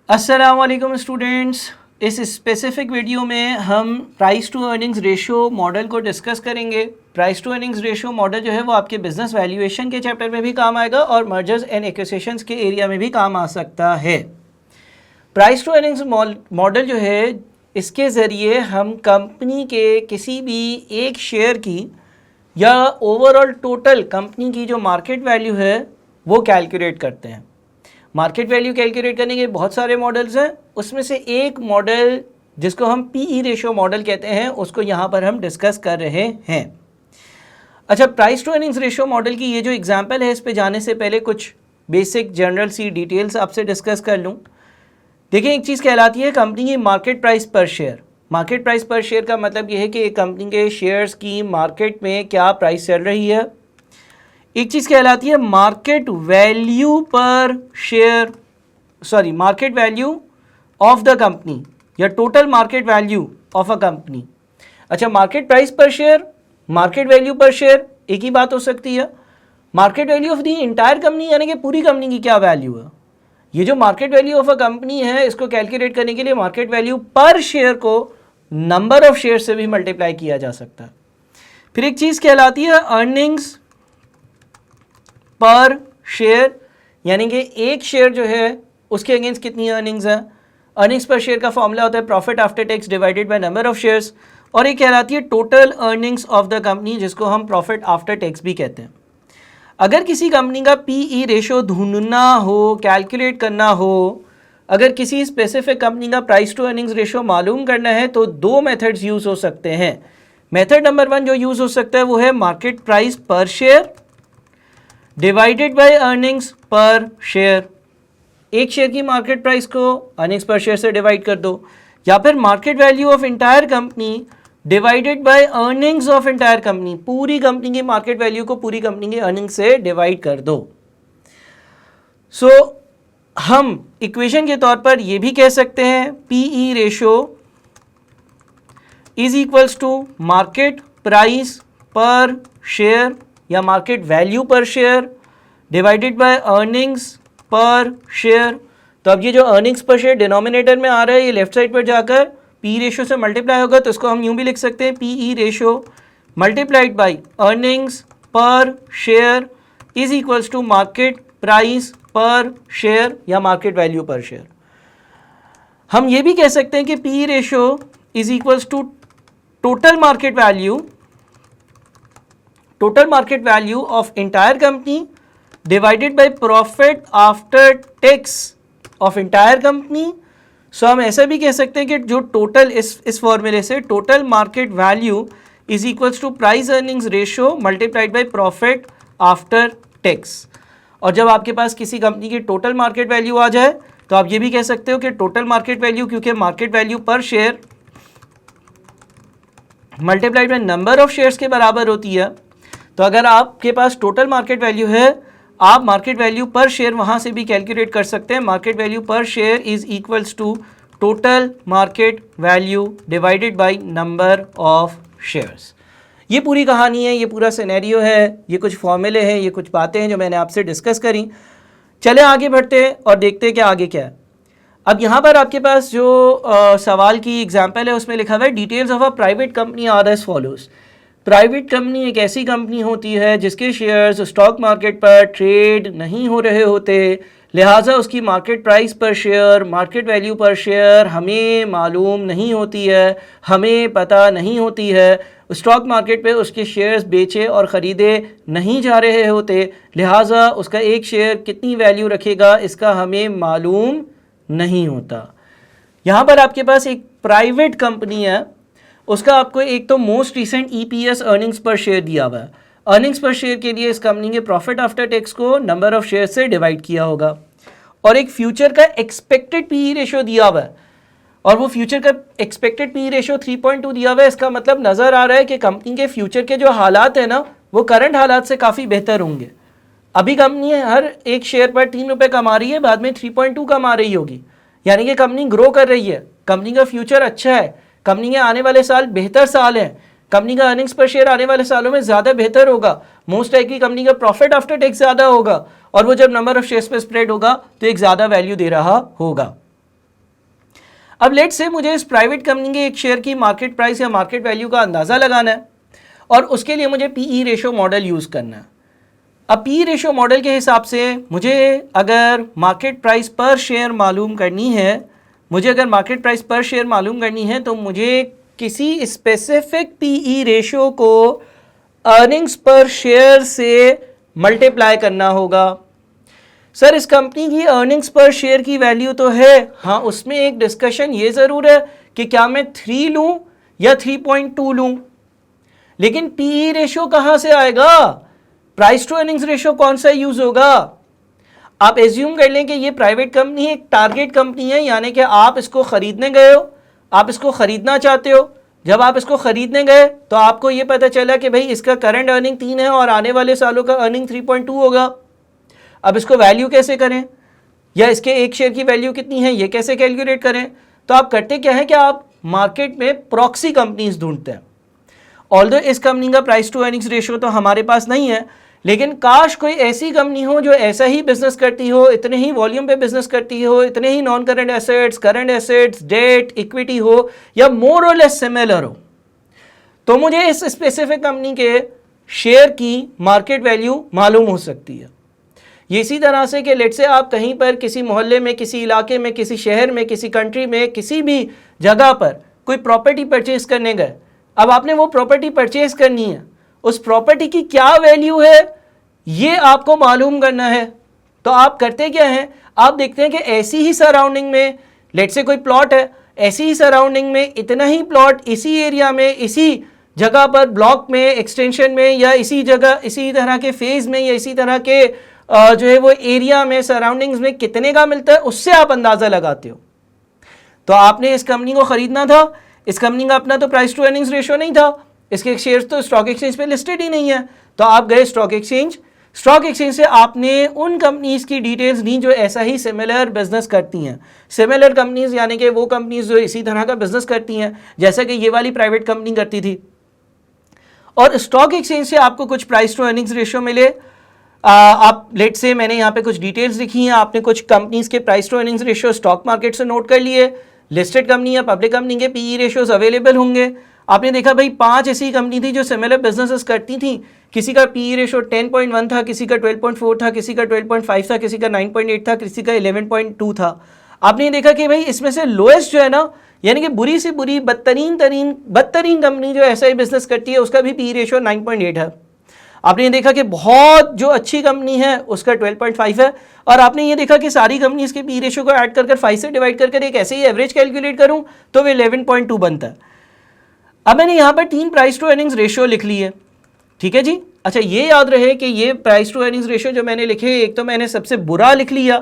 अस्सलाम वालेकुम स्टूडेंट्स। इस स्पेसिफिक वीडियो में हम price to earnings ratio model को डिस्कस करेंगे। Price to earnings ratio model जो है वो आपके बिजनेस वैल्यूएशन के चैप्टर में भी काम आएगा और मर्जर्स एंड एक्विजिशंस के एरिया में भी काम आ सकता है। प्राइस टू अर्निंग्स मॉडल जो है इसके ज़रिए हम कंपनी के किसी भी एक शेयर की या ओवरऑल टोटल कंपनी की जो मार्केट वैल्यू है वो कैलकुलेट करते हैं। मार्केट वैल्यू कैलकुलेट करने के बहुत सारे मॉडल्स हैं, उसमें से एक मॉडल जिसको हम पीई रेशियो मॉडल कहते हैं उसको यहाँ पर हम डिस्कस कर रहे हैं। अच्छा, price to earnings ratio model की ये जो एग्जांपल है इस पे जाने से पहले कुछ बेसिक जनरल सी डिटेल्स आपसे डिस्कस कर लूँ। देखिए, एक चीज़ कहलाती है कंपनी की market price per share. Market price per share का मतलब ये है कि एक कंपनी के शेयर्स की मार्केट में क्या प्राइस चल रही है। एक चीज़ कहलाती है market value per share, market value of the company या total market value of a company. अच्छा, market price per share, market value per share एक ही बात हो सकती है। Market value of the entire company यानी कि पूरी कंपनी की क्या वैल्यू है। ये जो market value of a company है इसको कैलकुलेट करने के लिए मार्केट वैल्यू पर शेयर को नंबर ऑफ शेयर से भी मल्टीप्लाई किया जा सकता है। फिर एक चीज़ कहलाती है अर्निंग्स पर शेयर, यानी कि एक शेयर जो है उसके अगेंस्ट कितनी अर्निंग्स है। अर्निंग्स पर शेयर का फॉर्मूला होता है profit after tax divided by number of shares, और एक कहलाती है total earnings of the company जिसको हम प्रॉफिट आफ्टर टैक्स भी कहते हैं। अगर किसी कंपनी का पीई रेशो ढूंढना हो, कैलकुलेट करना हो, अगर किसी स्पेसिफिक कंपनी का प्राइस टू अर्निंग्स रेशो मालूम करना है तो दो मेथड्स यूज़ हो सकते हैं। मेथड नंबर 1 जो यूज़ हो सकता है वो है market price per share divided by earnings per share. एक शेयर की मार्केट प्राइस को अर्निंग्स पर शेयर से डिवाइड कर दो, या फिर market value of entire company divided by earnings of entire company, पूरी कंपनी की मार्केट वैल्यू को पूरी कंपनी की अर्निंग से डिवाइड कर दो। सो हम इक्वेशन के तौर पर ये भी कह सकते हैं PE ratio is equals to market price per share या market value per share divided by earnings per share. तो अब ये जो अर्निंग्स पर शेयर डिनोमिनेटर में आ रहा है ये लेफ्ट साइड पर जाकर पी रेशो से मल्टीप्लाई होगा, तो इसको हम यूं भी लिख सकते हैं PE ratio multiplied by earnings per share is equals to market price per share या मार्केट वैल्यू पर शेयर। हम ये भी कह सकते हैं कि P ratio is equals to total market value of entire company divided by profit after tax of entire company. So हम ऐसा भी कह सकते हैं कि जो टोटल इस फॉर्मूले से total market value is equals to price earnings ratio multiplied by profit after tax. और जब आपके पास किसी कंपनी की टोटल मार्केट वैल्यू आ जाए तो आप ये भी कह सकते हो कि टोटल मार्केट वैल्यू, क्योंकि market value per share multiplied by number of shares के बराबर होती है, तो अगर आपके पास टोटल मार्केट वैल्यू है आप मार्केट वैल्यू पर शेयर वहाँ से भी कैलकुलेट कर सकते हैं। Market value per share is equals to total market value divided by number of shares. ये पूरी कहानी है, ये पूरा सिनेरियो है, ये कुछ फॉर्मूले हैं, ये कुछ बातें हैं जो मैंने आपसे डिस्कस करी। चले आगे बढ़ते हैं और देखते हैं कि आगे क्या है। अब यहाँ पर आपके पास जो सवाल की एग्जाम्पल है उसमें लिखा हुआ है details of a private company are as follows. Private company एक ऐसी कंपनी होती है जिसके शेयर्स स्टॉक मार्केट पर ट्रेड नहीं हो रहे होते, लिहाजा उसकी market price per share, market value per share हमें मालूम नहीं होती है, हमें पता नहीं होती है। स्टॉक मार्केट पे उसके शेयर्स बेचे और ख़रीदे नहीं जा रहे होते, लिहाजा उसका एक शेयर कितनी वैल्यू रखेगा इसका हमें मालूम नहीं होता। यहाँ पर आपके पास एक प्राइवेट कंपनी है, उसका आपको एक तो most recent EPS earnings per share दिया हुआ है। अर्निंग्स पर शेयर के लिए इस कंपनी के प्रॉफिट आफ्टर टैक्स को नंबर ऑफ शेयर से डिवाइड किया होगा, और एक फ्यूचर का एक्सपेक्टेड पीई रेशो दिया हुआ है, और वो फ्यूचर का एक्सपेक्टेड पीई रेशो 3.2 दिया हुआ है। इसका मतलब नज़र आ रहा है कि कंपनी के फ्यूचर के जो हालात है ना वो करंट हालात से काफ़ी बेहतर होंगे। अभी कंपनी हर एक शेयर पर 3 रुपये कमा रही है, बाद में 3.2 कमा रही होगी, यानी कि कंपनी ग्रो कर रही है, कंपनी का फ्यूचर अच्छा है, कंपनी के आने वाले साल बेहतर साल हैं, कंपनी का अर्निंग्स पर शेयर आने वाले सालों में ज़्यादा बेहतर होगा, मोस्ट लाइकली कंपनी का प्रॉफिट आफ्टर टैक्स ज़्यादा होगा, और वो जब नंबर ऑफ शेयर्स पे स्प्रेड होगा तो एक ज़्यादा वैल्यू दे रहा होगा। अब लेट से मुझे इस प्राइवेट कंपनी के एक शेयर की मार्केट प्राइस या मार्केट वैल्यू का अंदाज़ा लगाना है और उसके लिए मुझे पीई रेशो मॉडल यूज़ करना है। अब पीई रेशो मॉडल के हिसाब से मुझे अगर मार्केट प्राइस पर शेयर मालूम करनी है तो मुझे किसी स्पेसिफिक पीई रेशो को अर्निंग्स पर शेयर से मल्टीप्लाई करना होगा। सर इस कंपनी की अर्निंग्स पर शेयर की वैल्यू तो है, हाँ उसमें एक डिस्कशन ये ज़रूर है कि क्या मैं 3 लूँ या 3.2 लूँ, लेकिन पीई रेशो कहाँ से आएगा, प्राइस टू अर्निंग्स रेशो कौन सा यूज़ होगा। आप एज्यूम कर लें कि ये प्राइवेट कंपनी एक टारगेट कंपनी है, यानी कि आप इसको ख़रीदने गए हो, आप इसको ख़रीदना चाहते हो। जब आप इसको ख़रीदने गए तो आपको ये पता चला कि भाई इसका करंट अर्निंग 3 है और आने वाले सालों का अर्निंग 3.2 होगा। अब इसको वैल्यू कैसे करें, या इसके एक शेयर की वैल्यू कितनी है ये कैसे कैलकुलेट करें। तो आप करते क्या है कि आप मार्केट में प्रॉक्सी कंपनीज ढूंढते हैं। ऑल्दो इस कंपनी का प्राइस टू अर्निंग्स रेशो तो हमारे पास नहीं है, लेकिन काश कोई ऐसी कंपनी हो जो ऐसा ही बिजनेस करती हो, इतने ही वॉल्यूम पे बिजनेस करती हो, इतने ही non current assets, debt, equity हो, या मोर और लेस सिमिलर हो, तो मुझे इस स्पेसिफिक कंपनी के शेयर की मार्केट वैल्यू मालूम हो सकती है। ये इसी तरह से कि लेट से आप कहीं पर किसी मोहल्ले में, किसी इलाके में, किसी शहर में, किसी कंट्री में, किसी भी जगह पर कोई प्रॉपर्टी परचेज करने गए। अब आपने वो प्रॉपर्टी परचेज करनी है, उस प्रॉपर्टी की क्या वैल्यू है ये आपको मालूम करना है। तो आप करते क्या हैं, आप देखते हैं कि ऐसी ही सराउंडिंग में, लेट से कोई प्लॉट है, ऐसी ही सराउंडिंग में इतना ही प्लॉट इसी एरिया में, इसी जगह पर, ब्लॉक में, एक्सटेंशन में, या इसी जगह, इसी तरह के फेज में, या इसी तरह के जो है वो एरिया में, सराउंडिंग्स में कितने का मिलता है, उससे आप अंदाज़ा लगाते हो। तो आपने इस कंपनी को ख़रीदना था, इस कंपनी का अपना तो प्राइस टू अर्निंग्स रेशो नहीं था, इसके शेयर्स तो स्टॉक एक्सचेंज पे लिस्टेड ही नहीं है। तो आप गए स्टॉक एक्सचेंज से आपने उन कंपनीज़ की डिटेल्स ली जो ऐसा ही सिमिलर बिजनेस करती हैं। सिमिलर कंपनीज़ यानी कि वो कंपनीज़ जो इसी तरह का बिजनेस करती हैं, जैसा कि ये वाली प्राइवेट कंपनी करती थी। और स्टॉक एक्सचेंज से आपको कुछ प्राइस टू अर्निंग्स रेशो मिले। आप लेट से मैंने यहाँ पे कुछ डिटेल्स लिखी हैं, आपने कुछ कंपनीज़ के price to earnings ratio stock market से नोट कर लिए। लिस्टेड कंपनी या पब्लिक कंपनी के पीई रेशोज अवेलेबल होंगे। आपने देखा भाई 5 ऐसी कंपनी थी जो सिमिलर बिजनेसेस करती थी, किसी का पीई रेशो 10.1 था, किसी का 12.4 था, किसी का 12.5 था, किसी का 9.8 था, किसी का 11.2 था। आपने देखा कि भाई इसमें से लोएस्ट जो है ना, यानी कि बुरी से बुरी बदतरीन कंपनी जो ऐसा ही बिजनेस करती है, उसका भी पीई रेशो 9.8 है। आपने देखा कि बहुत जो अच्छी कंपनी है उसका 12.5 है। और आपने ये देखा कि सारी कंपनी इसके पी रेशो को ऐड कर 5 से डिवाइड कर एक ऐसे ही एवरेज कैलकुलेट करूं तो वो 11.2 बनता है। अब मैंने यहाँ पर 3 प्राइस टू अर्निंग्स रेशो लिख ली है, ठीक है जी। अच्छा ये याद रहे कि ये प्राइस टू अर्निंग्स रेशो जो मैंने लिखे, एक तो मैंने सबसे बुरा लिख लिया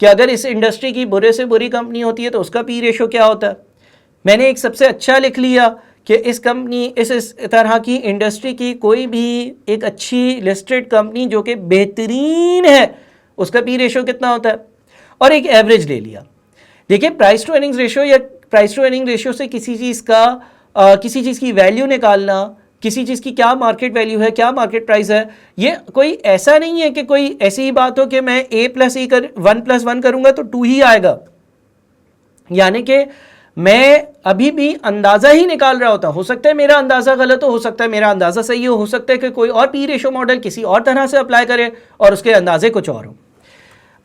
कि अगर इस इंडस्ट्री की बुरे से बुरी कंपनी होती है तो उसका पी रेशो क्या होता है। मैंने एक सबसे अच्छा लिख लिया कि इस कंपनी, इस तरह की इंडस्ट्री की कोई भी एक अच्छी लिस्टेड कंपनी जो कि बेहतरीन है उसका पी रेशो कितना होता है, और एक एवरेज ले लिया। देखिए प्राइस टू अर्निंग्स रेशो या प्राइस टू अर्निंग रेशो से किसी चीज़ की वैल्यू निकालना, किसी चीज़ की क्या मार्केट वैल्यू है, क्या मार्केट प्राइस है, ये कोई ऐसा नहीं है कि कोई ऐसी ही बात हो कि मैं a + e 1 + 1 करूँगा तो 2 ही आएगा। यानी कि मैं अभी भी अंदाज़ा ही निकाल रहा होता, हो सकता है मेरा अंदाज़ा गलत हो सकता है मेरा अंदाज़ा सही हो सकता है कि कोई और पी रेशो मॉडल किसी और तरह से अप्लाई करे और उसके अंदाजे कुछ और हो।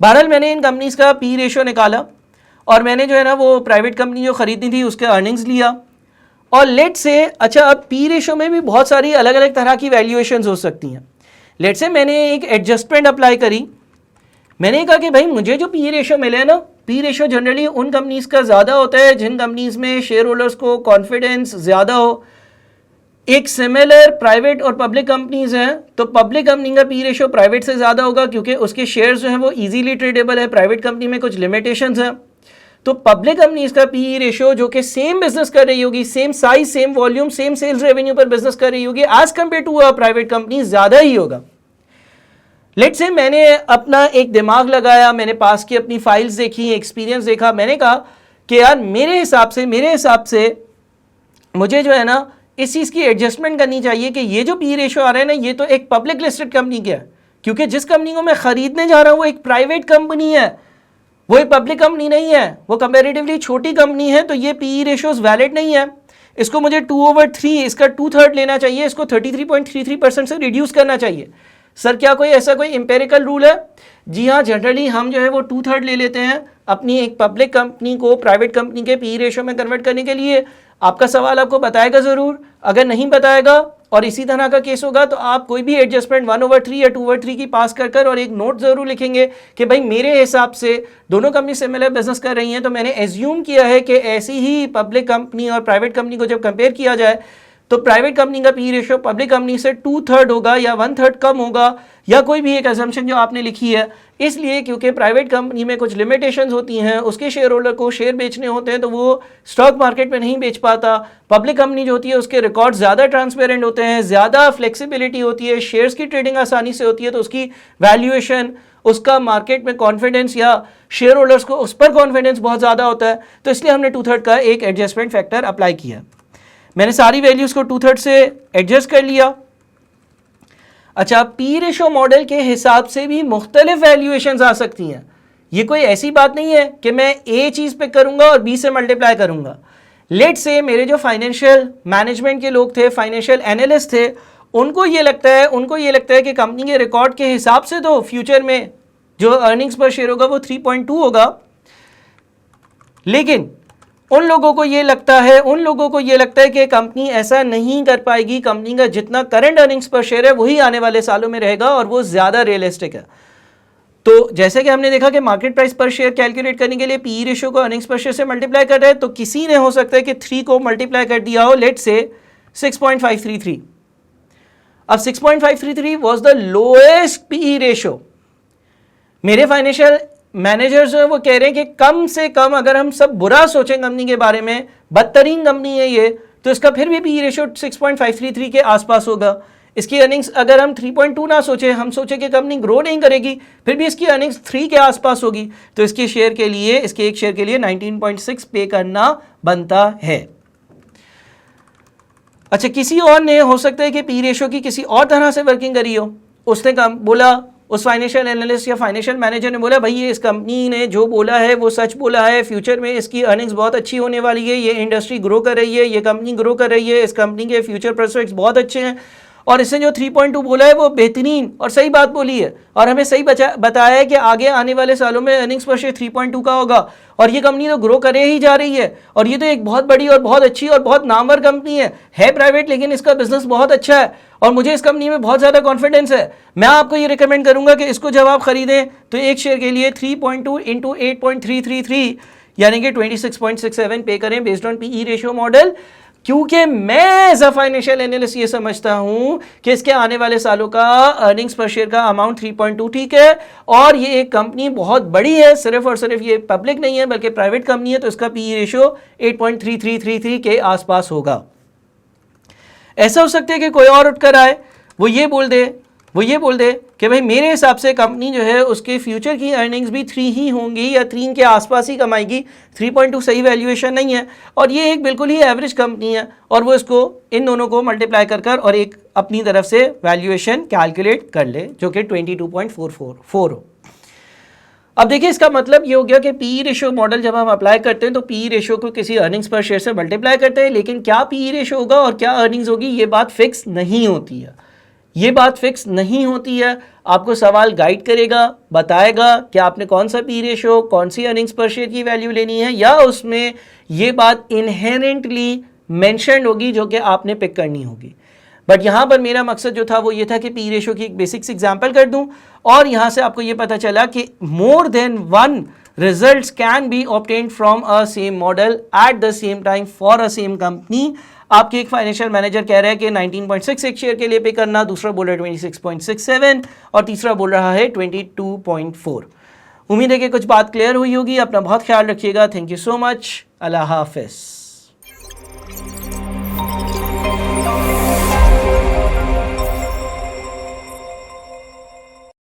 बहरहाल मैंने इन कंपनीज़ का पी रेशो निकाला और मैंने जो है ना वो प्राइवेट कंपनी जो ख़रीदनी थी उसके अर्निंग्स लिया। और लेट से, अच्छा अब पी रेशो में भी बहुत सारी अलग अलग तरह की वैल्यूएशंस हो सकती हैं। लेट से मैंने एक एडजस्टमेंट अप्लाई करी, मैंने कहा कि भाई मुझे जो पी रेशो मिले ना, पी रेशो जनरली उन कंपनीज़ का ज़्यादा होता है जिन कंपनीज़ में शेयर होल्डर्स को कॉन्फिडेंस ज़्यादा हो। एक सिमिलर प्राइवेट और पब्लिक कंपनीज़ हैं तो पब्लिक कंपनी का पी रेशो प्राइवेट से ज़्यादा होगा क्योंकि उसके शेयर्स जो हैं वो इजीली ट्रेडेबल है। प्राइवेट कंपनी में कुछ लिमिटेशंस हैं। तो पब्लिक कंपनीज का पी रेशो जो कि सेम बिजनेस कर रही होगी, same size, same volume, same sales revenue पर बिजनेस कर रही होगी, as compare to private company ज़्यादा ही होगा। लेट से मैंने अपना एक दिमाग लगाया, मैंने पास की अपनी फाइल्स देखी, एक्सपीरियंस देखा, मैंने कहा कि यार मेरे हिसाब से मुझे जो है ना इस चीज़ की एडजस्टमेंट करनी चाहिए कि ये जो पी रेशो आ रहा है ना ये तो एक पब्लिक लिस्टेड कंपनी का है, क्योंकि जिस कंपनी को मैं ख़रीदने जा रहा हूँ वो एक प्राइवेट कंपनी है वो एक पब्लिक कंपनी नहीं है, वो कंपैरेटिवली छोटी कंपनी है, तो ये पीई रेशियोज वैलिड नहीं है। इसको मुझे 2/3, इसका 2/3 लेना चाहिए, इसको 33.33% से रिड्यूस करना चाहिए। सर क्या कोई ऐसा कोई एम्पेरिकल रूल है? जी हाँ, जनरली हम जो है वो 2/3 ले लेते हैं अपनी एक पब्लिक कंपनी को प्राइवेट कंपनी के पी रेशियो में कन्वर्ट करने के लिए। आपका सवाल आपको बताएगा ज़रूर, अगर नहीं बताएगा और इसी तरह का केस होगा तो आप कोई भी एडजस्टमेंट 1/3 या 2/3 की पास कर और एक नोट ज़रूर लिखेंगे कि भाई मेरे हिसाब से दोनों कंपनी सिमिलर बिजनेस कर रही हैं, तो मैंने एज्यूम किया है कि ऐसी ही पब्लिक कंपनी और प्राइवेट कंपनी को जब कंपेयर किया जाए तो प्राइवेट कंपनी का पी रेशियो पब्लिक कंपनी से 2/3 होगा या 1/3 कम होगा, या कोई भी एक असम्पशन जो आपने लिखी है। इसलिए क्योंकि प्राइवेट कंपनी में कुछ लिमिटेशंस होती हैं, उसके शेयर होल्डर को शेयर बेचने होते हैं तो वो स्टॉक मार्केट में नहीं बेच पाता। पब्लिक कंपनी जो होती है उसके रिकॉर्ड ज़्यादा ट्रांसपेरेंट होते हैं, ज़्यादा फ्लेक्सिबिलिटी होती है, शेयर्स की ट्रेडिंग आसानी से होती है, तो उसकी वैल्यूएशन, उसका मार्केट में कॉन्फिडेंस या शेयर होल्डर्स को उस पर कॉन्फिडेंस बहुत ज़्यादा होता है। तो इसलिए हमने 2/3 का एक एडजस्टमेंट फैक्टर अप्लाई किया। मैंने सारी वैल्यूज को 2/3 से एडजस्ट कर लिया। अच्छा, पी रेशो मॉडल के हिसाब से भी मुख्तलिफ वैल्यूएशंस आ सकती हैं। ये कोई ऐसी बात नहीं है कि मैं ए चीज़ पे करूंगा और बी से मल्टीप्लाई करूंगा। लेट से मेरे जो फाइनेंशियल मैनेजमेंट के लोग थे, फाइनेंशियल एनालिस्ट थे, उनको ये लगता है कि कंपनी के रिकॉर्ड के हिसाब से तो फ्यूचर में जो अर्निंग्स पर शेयर होगा वो 3.2 होगा, लेकिन उन लोगों को ये लगता है कि कंपनी ऐसा नहीं कर पाएगी, कंपनी का जितना करंट अर्निंग्स पर शेयर है वही आने वाले सालों में रहेगा और वो ज़्यादा रियलिस्टिक है। तो जैसे कि हमने देखा कि market price per share calculate करने के लिए पीई रेशियो को अर्निंग्स पर शेयर से मल्टीप्लाई कर रहे हैं, तो किसी ने हो सकता है कि 3 को मल्टीप्लाई कर दिया हो, लेट से 6.533। अब 6.533 was the lowest PE ratio. मेरे फाइनेंशियल मैनेजर्स जो है वो कह रहे हैं कि कम से कम अगर हम सब बुरा सोचें कंपनी के बारे में, बदतरीन कंपनी है ये, तो इसका फिर भी पी रेशियो 6.533 के आसपास होगा। इसकी अर्निंग्स अगर हम 3.2 ना सोचें, हम सोचें कि कंपनी ग्रो नहीं करेगी, फिर भी इसकी अर्निंग्स 3 के आसपास होगी, तो इसके एक शेयर के लिए 19.6 पे करना बनता है। अच्छा, किसी और ने हो सकता है कि पी रेशियो की किसी और तरह से वर्किंग करी हो। उसने बोला, उस फाइनेंशियल एनालिस्ट या फाइनेंशियल मैनेजर ने बोला, भाई ये इस कंपनी ने जो बोला है वो सच बोला है, फ्यूचर में इसकी अर्निंग्स बहुत अच्छी होने वाली है, ये इंडस्ट्री ग्रो कर रही है, ये कंपनी ग्रो कर रही है, इस कंपनी के फ्यूचर प्रोस्पेक्ट्स बहुत अच्छे हैं, और इसने जो 3.2 बोला है वो बेहतरीन और सही बात बोली है, और हमें सही बताया है कि आगे आने वाले सालों में अर्निंग्स पर शेयर 3.2 का होगा, और ये कंपनी तो ग्रो करे ही जा रही है, और ये तो एक बहुत बड़ी और बहुत अच्छी और बहुत नामवर कंपनी है प्राइवेट, लेकिन इसका बिजनेस बहुत अच्छा है और मुझे इस कंपनी में बहुत ज़्यादा कॉन्फिडेंस है। मैं आपको ये रिकमेंड करूंगा कि इसको जब आप खरीदें तो एक शेयर के लिए 3.2 × 8.333 यानी कि 26.67 पे करें based on PE ratio model, क्योंकि मैं एज अ फाइनेंशियल एनालिस्ट ये समझता हूं कि इसके आने वाले सालों का अर्निंग्स पर शेयर का अमाउंट 3.2 ठीक है, और ये एक कंपनी बहुत बड़ी है, सिर्फ और सिर्फ ये पब्लिक नहीं है बल्कि प्राइवेट कंपनी है, तो इसका पीई रेशियो 8.3333 के आसपास होगा। ऐसा हो सकता है कि कोई और उठकर आए, वो ये बोल दे कि भाई मेरे हिसाब से कंपनी जो है उसके फ्यूचर की अर्निंग्स भी 3 ही होंगी या 3 के आसपास ही कमाएगी, 3.2 सही वैल्यूएशन नहीं है, और ये एक बिल्कुल ही एवरेज कंपनी है, और वो इसको इन दोनों को मल्टीप्लाई कर और एक अपनी तरफ से वैल्यूएशन कैलकुलेट कर ले जो कि 22.444 हो। अब देखिए, इसका मतलब ये हो गया कि पी रेशियो मॉडल जब हम अप्लाई करते हैं तो पी रेशियो को किसी अर्निंग्स पर शेयर से मल्टीप्लाई करते हैं, लेकिन क्या पी रेशियो होगा और क्या अर्निंग्स होगी ये बात फिक्स नहीं होती है। आपको सवाल गाइड करेगा, बताएगा कि आपने कौन सा पी रेशियो, कौन सी अर्निंग्स पर शेयर की वैल्यू लेनी है, या उसमें ये बात इनहेरेंटली मेंशन्ड होगी जो कि आपने पिक करनी होगी। बट यहाँ पर मेरा मकसद जो था वो ये था कि पी रेशियो की एक बेसिक्स एग्जाम्पल कर दूं, और यहाँ से आपको ये पता चला कि more than one results can be obtained from a same model at the same time for a same company. आपके एक फाइनेंशियल मैनेजर कह रहा है कि 19.6 एक शेयर के लिए पे करना, दूसरा बोल रहा है 26.67 और तीसरा बोल रहा है 22.4। उम्मीद है कि कुछ बात क्लियर हुई होगी। अपना बहुत ख्याल रखिएगा। Thank you so much. अल्लाह हाफिज़।